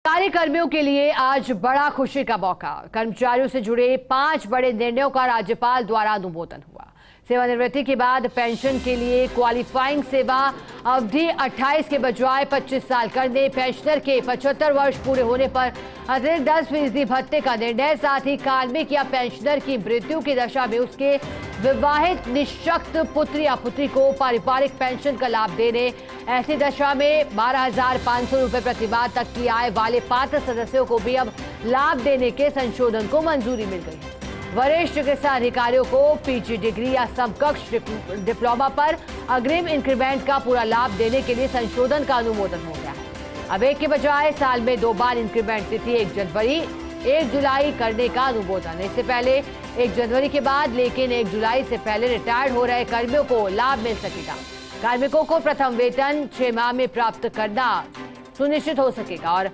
सरकारी कर्मियों के लिए आज बड़ा खुशी का मौका। कर्मचारियों से जुड़े 5 बड़े निर्णयों का राज्यपाल द्वारा अनुमोदन हुआ। सेवानिवृत्ति के बाद पेंशन के लिए क्वालिफाइंग सेवा अवधि 28 के बजाय 25 साल करने, पेंशनर के 75 वर्ष पूरे होने पर अतिरिक्त 10% भत्ते का निर्णय, साथ ही कार्मिक या पेंशनर की मृत्यु की दशा में उसके विवाहित निःशक्त पुत्र या पुत्री को पारिवारिक पेंशन का लाभ देने, ऐसी दशा में 12,500 रुपए प्रति माह तक की आय वाले पात्र सदस्यों को भी अब लाभ देने के संशोधन को मंजूरी मिल गई है। वरिष्ठ चिकित्सा अधिकारियों को पीजी डिग्री या समकक्ष डिप्लोमा पर अग्रिम इंक्रीमेंट का पूरा लाभ देने के लिए संशोधन का अनुमोदन हो गया है। अब एक के बजाय साल में 2 बार इंक्रीमेंट तिथि 1 जनवरी 1 जुलाई करने का अनुमोदन। इससे पहले 1 जनवरी के बाद लेकिन 1 जुलाई से पहले रिटायर्ड हो रहे कर्मियों को लाभ मिल सकेगा। कार्मिकों को प्रथम वेतन 6 माह में प्राप्त करना सुनिश्चित हो सकेगा। और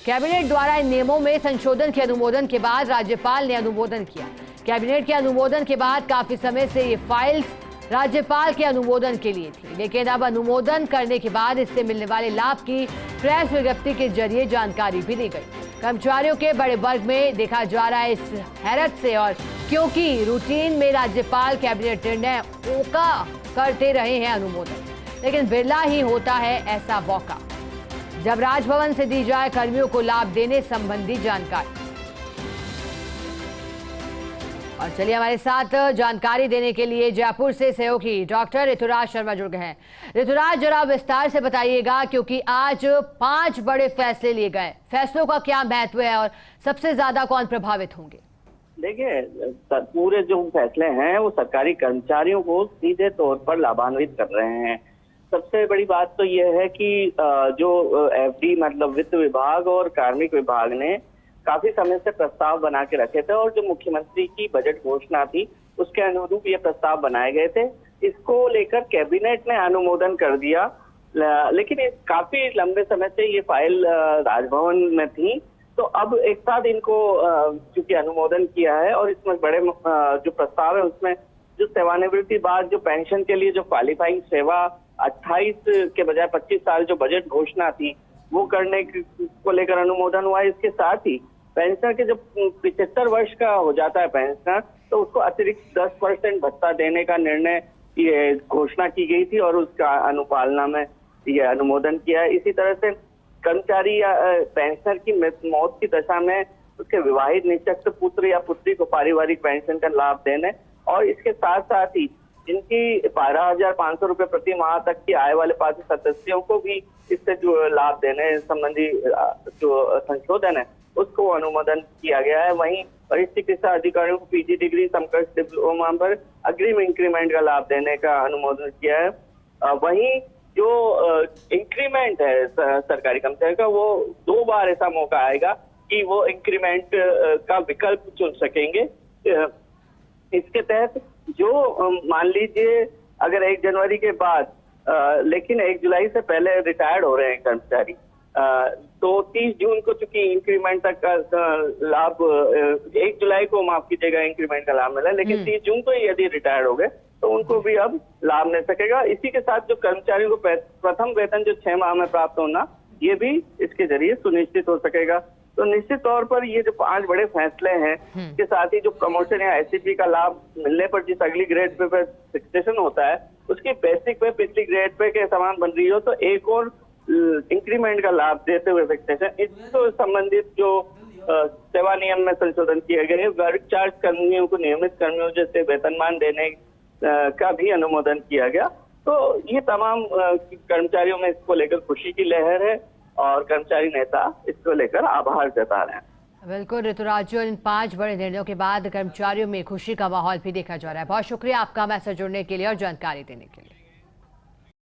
कैबिनेट द्वारा इन नियमों में संशोधन के अनुमोदन के बाद राज्यपाल ने अनुमोदन किया। कैबिनेट के अनुमोदन के बाद काफी समय से ये फाइल्स राज्यपाल के अनुमोदन के लिए थी, लेकिन अब अनुमोदन करने के बाद इससे मिलने वाले लाभ की प्रेस विज्ञप्ति के जरिए जानकारी भी दी गई। कर्मचारियों के बड़े वर्ग में देखा जा रहा है इस हैरत से, और क्योंकि रूटीन में राज्यपाल कैबिनेट निर्णय ओका करते रहे हैं अनुमोदन, लेकिन बिरला ही होता है ऐसा मौका जब राजभवन से दी जाए कर्मियों को लाभ देने संबंधी जानकारी। और चलिए हमारे साथ जानकारी देने के लिए जयपुर से सहयोगी डॉक्टर ऋतुराज शर्मा जुड़ गए हैं। ऋतुराज, जरा विस्तार से बताइएगा, क्योंकि आज 5 बड़े फैसले लिए गए, फैसलों का क्या महत्व है और सबसे ज्यादा कौन प्रभावित होंगे? देखिए, पूरे जो फैसले हैं वो सरकारी कर्मचारियों को सीधे तौर पर लाभान्वित कर रहे हैं। सबसे बड़ी बात तो यह है कि जो एफडी मतलब वित्त विभाग और कार्मिक विभाग ने काफी समय से प्रस्ताव बना के रखे थे, और जो मुख्यमंत्री की बजट घोषणा थी उसके अनुरूप ये प्रस्ताव बनाए गए थे। इसको लेकर कैबिनेट ने अनुमोदन कर दिया, लेकिन ये काफी लंबे समय से ये फाइल राजभवन में थी, तो अब एक साथ इनको चूंकि अनुमोदन किया है, और इसमें बड़े जो प्रस्ताव है उसमें जो सेवानिवृत्ति बाद जो पेंशन के लिए जो क्वालिफाइंग सेवा 28 के बजाय 25 साल जो बजट घोषणा थी वो करने को लेकर अनुमोदन हुआ है। इसके साथ ही पेंशनर के जब 75 वर्ष का हो जाता है पेंशनर, तो उसको अतिरिक्त 10% भत्ता देने का निर्णय ये घोषणा की गई थी, और उसका अनुपालना में ये अनुमोदन किया है। इसी तरह से कर्मचारी या पेंशनर की मौत की दशा में उसके विवाहित निःशक्त पुत्र या पुत्री को पारिवारिक पेंशन का लाभ देने, और इसके साथ साथ ही जिनकी 12,500 रुपए प्रति माह तक की आय वाले पात्र सदस्यों को भी इससे जो लाभ देने संबंधी जो संशोधन है उसको अनुमोदन किया गया है। वहीं वरिष्ठ चिकित्सा अधिकारियों को पीजी डिग्री समकक्ष डिप्लोमा पर अग्रिम इंक्रीमेंट का लाभ देने का अनुमोदन किया है। वहीं जो इंक्रीमेंट है सरकारी कर्मचारी का, वो 2 बार ऐसा मौका आएगा कि वो इंक्रीमेंट का विकल्प चुन सकेंगे। इसके तहत जो मान लीजिए अगर 1 जनवरी के बाद लेकिन 1 जुलाई से पहले रिटायर्ड हो रहे हैं कर्मचारी, तो 30 जून को चूंकि इंक्रीमेंट तक का लाभ 1 जुलाई को माफ कीजिएगा इंक्रीमेंट का लाभ मिला, लेकिन 30 जून को यदि रिटायर्ड हो गए तो उनको भी अब लाभ मिल सकेगा। इसी के साथ जो कर्मचारियों को प्रथम वेतन जो 6 माह में प्राप्त होना, ये भी इसके जरिए सुनिश्चित हो सकेगा। तो निश्चित तौर पर ये जो 5 बड़े फैसले हैं, के साथ ही जो प्रमोशन या एससीपी का लाभ मिलने पर जिस अगली ग्रेड पे फिक्सेशन होता है उसकी बेसिक पे पिछली ग्रेड पे के समान बन रही हो, तो एक और इंक्रीमेंट का लाभ देते हुए फिक्सेशन, इससे संबंधित जो सेवा नियम में संशोधन किए गए, वर्क चार्ज कर्मियों को नियमित कर्मियों जैसे वेतनमान देने का भी अनुमोदन किया गया। तो ये तमाम कर्मचारियों में इसको लेकर खुशी की लहर है, और कर्मचारी नेता इसको लेकर आभार जता रहे हैं। बिल्कुल ऋतुराज, इन 5 बड़े निर्णयों के बाद कर्मचारियों में खुशी का माहौल भी देखा जा रहा है। बहुत शुक्रिया आपका मैसेज जुड़ने के लिए और जानकारी देने के लिए।